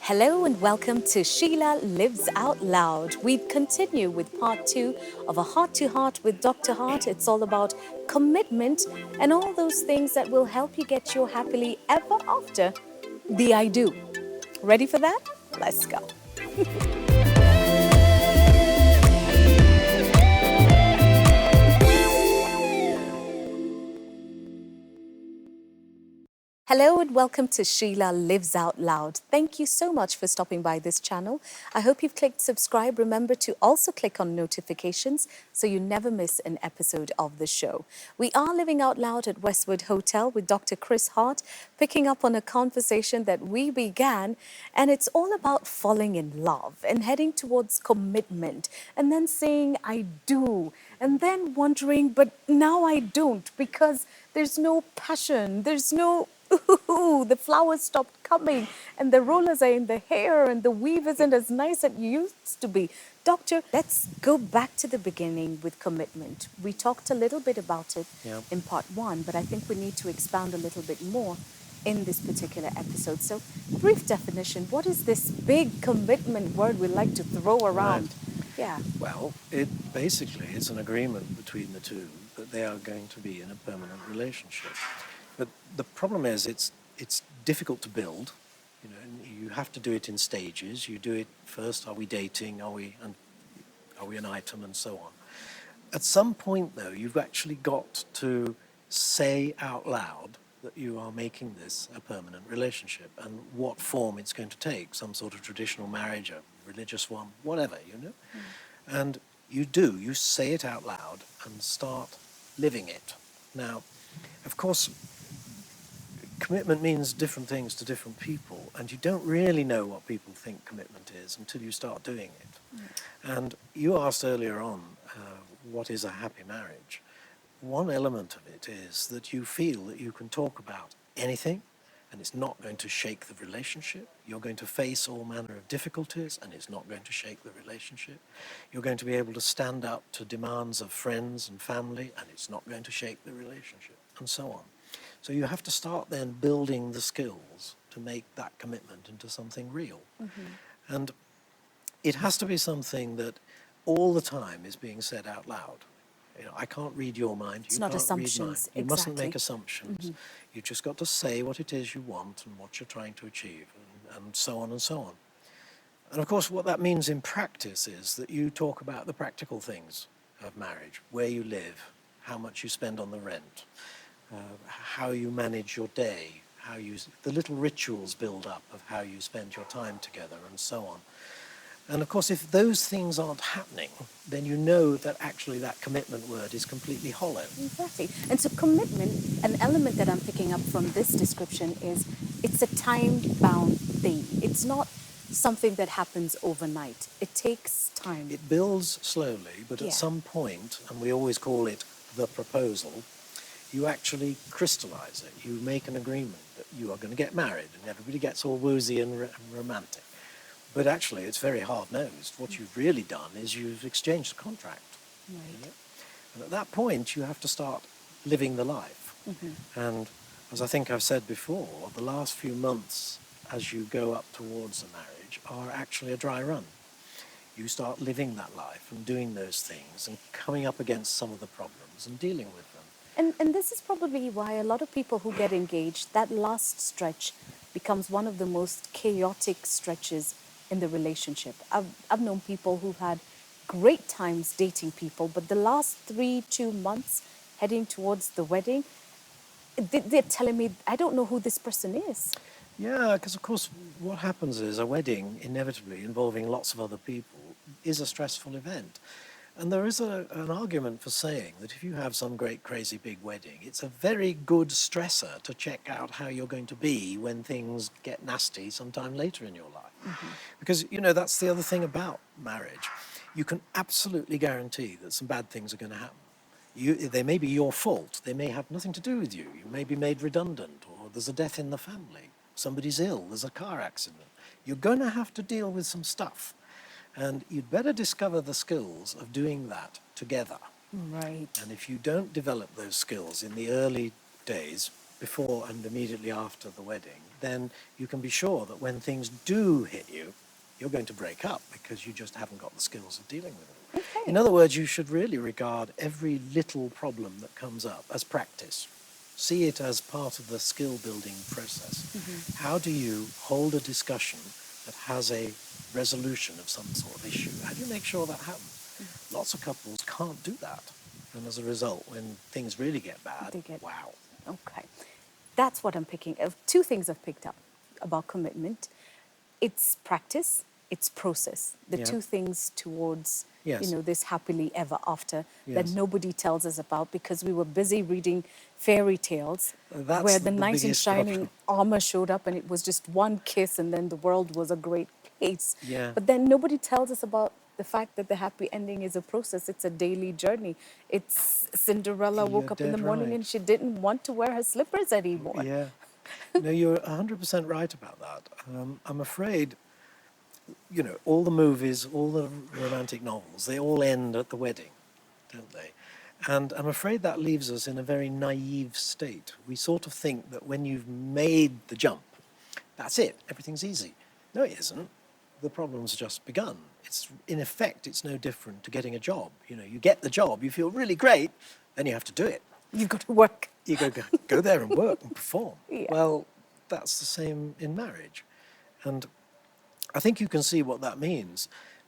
Hello and welcome to Sheila Lives Out Loud. We continue with part two of A Heart to Heart with Dr. Hart. It's all about commitment and all those things that will help you get your happily ever after. The I do. Ready for that? Let's go. Hello and welcome to Sheila Lives Out Loud. Thank you so much for stopping by this channel. I hope you've clicked subscribe. Remember to also click on notifications so you never miss an episode of the show. We are living out loud at Westwood Hotel with Dr. Chris Hart, picking up on a conversation that we began, and it's all about falling in love and heading towards commitment and then saying, I do, and then wondering, but now I don't because there's no passion, there's no ooh, the flowers stopped coming and the rollers are in the hair and the weave isn't as nice as it used to be. Doctor, let's go back to the beginning with commitment. We talked a little bit about it in part one, but I think we need to expound a little bit more in this particular episode. So, brief definition, what is this big commitment word we like to throw around? Yeah. Well, it basically is an agreement between the two that they are going to be in a permanent relationship. But the problem is it's difficult to build. You know, you have to do it in stages. You do it first, are we dating, are we an item, and so on. At some point, though, you've actually got to say out loud that you are making this a permanent relationship and what form it's going to take, some sort of traditional marriage, a religious one, whatever, you know. And you say it out loud and start living it. Now, of course, commitment means different things to different people, and you don't really know what people think commitment is until you start doing it. And you asked earlier on, what is a happy marriage? One element of it is that you feel that you can talk about anything, and it's not going to shake the relationship. You're going to face all manner of difficulties, and it's not going to shake the relationship. You're going to be able to stand up to demands of friends and family, and it's not going to shake the relationship, and so on. So you have to start then building the skills to make that commitment into something real. And it has to be something that all the time is being said out loud. You know, I can't read your mind. It's You not can't read mine. assumptions. You mustn't make Exactly. assumptions. You just got to say what it is you want and what you're trying to achieve, and so on and so on. And of course, what that means in practice is that you talk about the practical things of marriage, where you live, how much you spend on the rent, how you manage your day, the little rituals build up of how you spend your time together, and so on. And of course, if those things aren't happening, then you know that actually that commitment word is completely hollow. Exactly. And so commitment, an element that I'm picking up from this description is it's a time-bound thing. It's not something that happens overnight. It takes time. It builds slowly, but Yeah. at some point, and we always call it the proposal, you actually crystallize it. You make an agreement that you are going to get married, and everybody gets all woozy and romantic. But actually, it's very hard-nosed. What you've really done is you've exchanged a contract. Right. You know? And at that point, you have to start living the life. And as I think I've said before, the last few months as you go up towards a marriage are actually a dry run. You start living that life and doing those things and coming up against some of the problems and dealing with them. And this is probably why a lot of people who get engaged, that last stretch becomes one of the most chaotic stretches in the relationship. I've known people who've had great times dating people, but the last 2 months heading towards the wedding, they're telling me, I don't know who this person is. Yeah, because of course what happens is a wedding, inevitably involving lots of other people, is a stressful event. And there is an argument for saying that if you have some great crazy big wedding, it's a very good stressor to check out how you're going to be when things get nasty sometime later in your life. Because, you know, that's the other thing about marriage. You can absolutely guarantee that some bad things are going to happen. They may be your fault. They may have nothing to do with you. You may be made redundant, or there's a death in the family. Somebody's ill. There's a car accident. You're going to have to deal with some stuff. And you'd better discover the skills of doing that together. Right. And if you don't develop those skills in the early days, before and immediately after the wedding, then you can be sure that when things do hit you, you're going to break up because you just haven't got the skills of dealing with it. Okay. In other words, you should really regard every little problem that comes up as practice. See it as part of the skill building process. How do you hold a discussion that has a resolution of some sort of issue? How do you make sure that happens? Lots of couples can't do that. And as a result, when things really get bad, wow. Okay. That's what I'm picking up. Two things I've picked up about commitment. It's practice, it's process. The Yeah. two things towards, Yes. this happily ever after that Yes. nobody tells us about because we were busy reading fairy tales That's where the the knight in biggest shining problem. armor showed up and it was just one kiss and then the world was a great place. Yeah. But then nobody tells us about the fact that the happy ending is a process. It's a daily journey. It's Cinderella woke You're up in the dead morning right. and she didn't want to wear her slippers anymore. Yeah. No, you're 100% right about that. I'm afraid, all the movies, all the romantic novels, they all end at the wedding, don't they? And I'm afraid that leaves us in a very naive state. We sort of think that when you've made the jump, that's it, everything's easy. No, it isn't. The problem's just begun. In effect, it's no different to getting a job. You get the job, you feel really great, then you have to do it. You've got to work. You go there and work and perform. Yeah. Well, that's the same in marriage. And I think you can see what that means.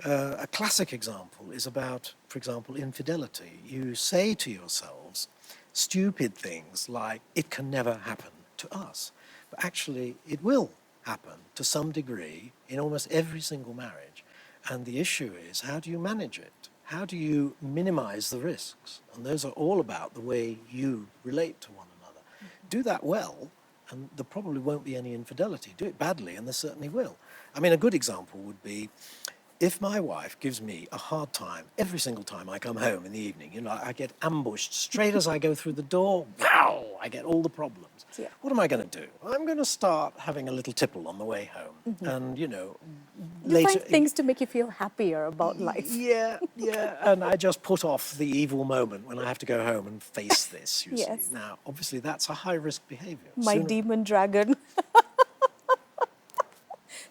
A classic example is about, for example, infidelity. You say to yourselves stupid things like, it can never happen to us. But actually, it will happen to some degree in almost every single marriage. And the issue is, how do you manage it? How do you minimize the risks? And those are all about the way you relate to one another. Do that well, and there probably won't be any infidelity. Do it badly, and there certainly will. I mean, a good example would be if my wife gives me a hard time every single time I come home in the evening. I get ambushed straight as I go through the door. Wow, I get all the problems. Yeah. What am I going to do? I'm going to start having a little tipple on the way home. And, You later... find things to make you feel happier about life. Yeah. And I just put off the evil moment when I have to go home and face this, you Yes. see. Now, obviously, that's a high-risk behavior. My demon dragon.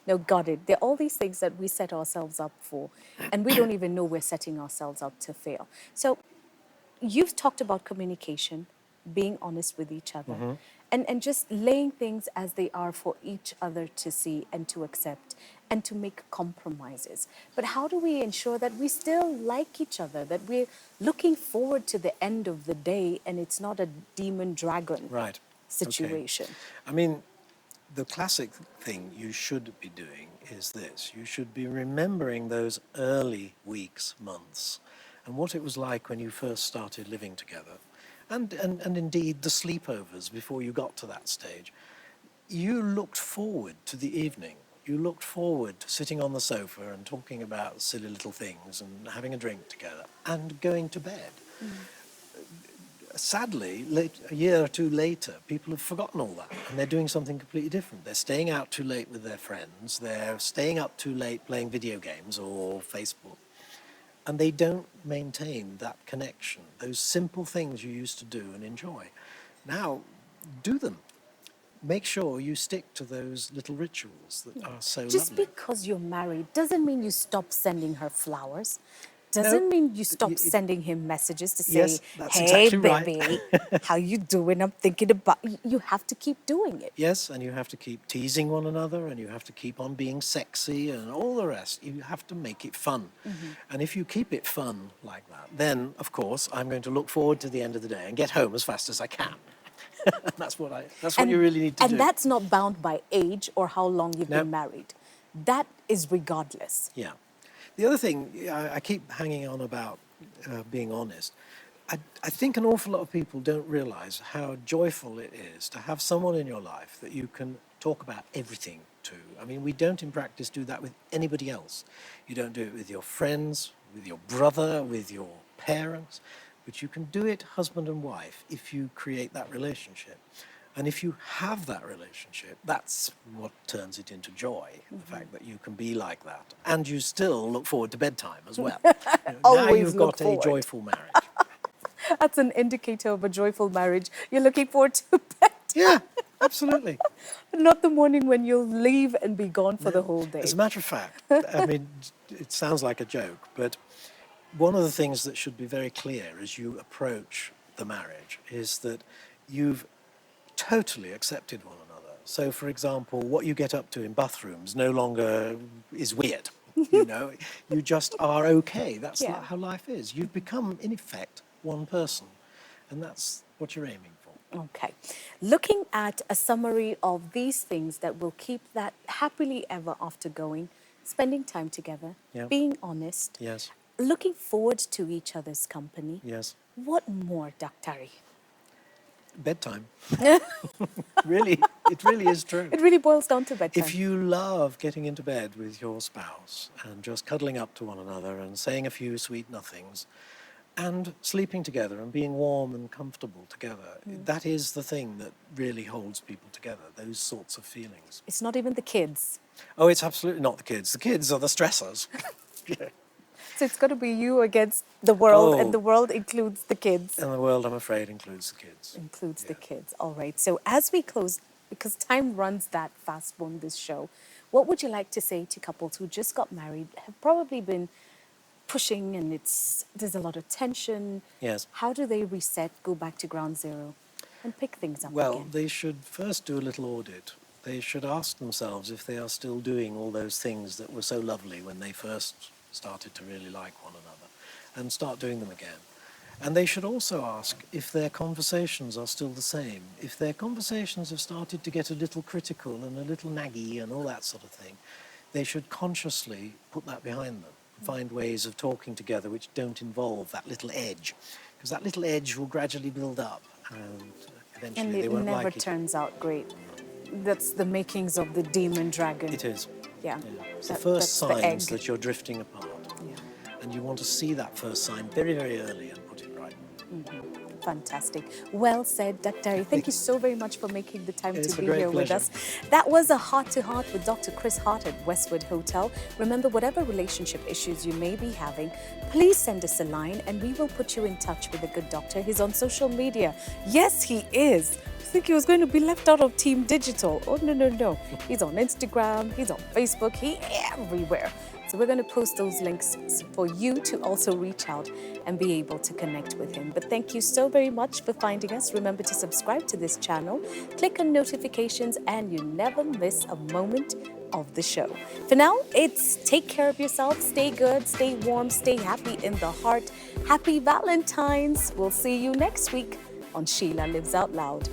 No, got it. There are all these things that we set ourselves up for, and we don't even know we're setting ourselves up to fail. So you've talked about communication, being honest with each other, and just laying things as they are for each other to see and to accept and to make compromises. But how do we ensure that we still like each other, that we're looking forward to the end of the day and it's not a demon dragon Right. situation? Okay. I mean, the classic thing you should be doing is this. You should be remembering those early weeks, months, and what it was like when you first started living together, and indeed the sleepovers before you got to that stage. You looked forward to the evening. You looked forward to sitting on the sofa and talking about silly little things and having a drink together and going to bed. Sadly, a year or two later, people have forgotten all that and they're doing something completely different. They're staying out too late with their friends. They're staying up too late playing video games or Facebook. And they don't maintain that connection, those simple things you used to do and enjoy. Now, do them. Make sure you stick to those little rituals that are so Just lovely. because you're married doesn't mean you stop sending her flowers. Doesn't mean you stop sending him messages to say, Yes, that's hey, exactly right. baby, how you doing? I'm thinking about... You have to keep doing it. Yes, and you have to keep teasing one another, and you have to keep on being sexy and all the rest. You have to make it fun. And if you keep it fun like that, then, of course, I'm going to look forward to the end of the day and get home as fast as I can. That's what you really need to do. And that's not bound by age or how long you've No. been married. That is regardless. Yeah. The other thing, I keep hanging on about being honest. I think an awful lot of people don't realize how joyful it is to have someone in your life that you can talk about everything to. I mean, we don't in practice do that with anybody else. You don't do it with your friends, with your brother, with your parents, but you can do it husband and wife if you create that relationship. And if you have that relationship, that's what turns it into joy, the fact that you can be like that. And you still look forward to bedtime as well. Now Always you've look got a forward. joyful marriage. That's an indicator of a joyful marriage. You're looking forward to bed. Yeah, Absolutely. Not the morning when you'll leave and be gone for the whole day. As a matter of fact, I mean, it sounds like a joke, but one of the things that should be very clear as you approach the marriage is that you've totally accepted one another. So, for example, what you get up to in bathrooms no longer is weird. You know, you just are okay. That's Yeah. how life is. You've become, in effect, one person, and that's what you're aiming for. Okay. Looking at a summary of these things that will keep that happily ever after going, spending time together, Yeah. being honest, Yes, looking forward to each other's company. yes. What more, Daktari? Bedtime. Really, it really is true. It really boils down to bedtime. If you love getting into bed with your spouse and just cuddling up to one another and saying a few sweet nothings and sleeping together and being warm and comfortable together, that is the thing that really holds people together, those sorts of feelings. It's not even the kids. Oh, it's absolutely not the kids. The kids are the stressors. Yeah. So it's got to be you against the world, Oh. and the world includes the kids. And the world, I'm afraid, includes the kids. Includes the Yeah. kids. All right. So as we close, because time runs that fast on this show, what would you like to say to couples who just got married, have probably been pushing, and there's a lot of tension? Yes. How do they reset, go back to ground zero, and pick things up Well, again? they should first do a little audit. They should ask themselves if they are still doing all those things that were so lovely when they first started to really like one another, and start doing them again. And they should also ask if their conversations are still the same. If their conversations have started to get a little critical and a little naggy and all that sort of thing, they should consciously put that behind them. Find ways of talking together which don't involve that little edge, because that little edge will gradually build up, and eventually And they it won't never like it. turns out great. That's the makings of the demon dragon. It is. Yeah. Yeah. It's the That- first that's the signs egg. that you're drifting apart. Yeah. And you want to see that first sign very, very early and put it right. Fantastic. Well said, Dr. Thank you so very much for making the time It's to a be great here with pleasure. us. That was a Heart to Heart with Dr. Chris Hart at Westwood Hotel. Remember, whatever relationship issues you may be having, please send us a line and we will put you in touch with a good doctor. He's on social media. Yes, he is. I think he was going to be left out of Team Digital. Oh, no, no, no. He's on Instagram, he's on Facebook, he's everywhere. So we're going to post those links for you to also reach out and be able to connect with him. But thank you so very much for finding us. Remember to subscribe to this channel, click on notifications, and you never miss a moment of the show. For now, it's take care of yourself, stay good, stay warm, stay happy in the heart. Happy Valentine's. We'll see you next week on Sheila Lives Out Loud.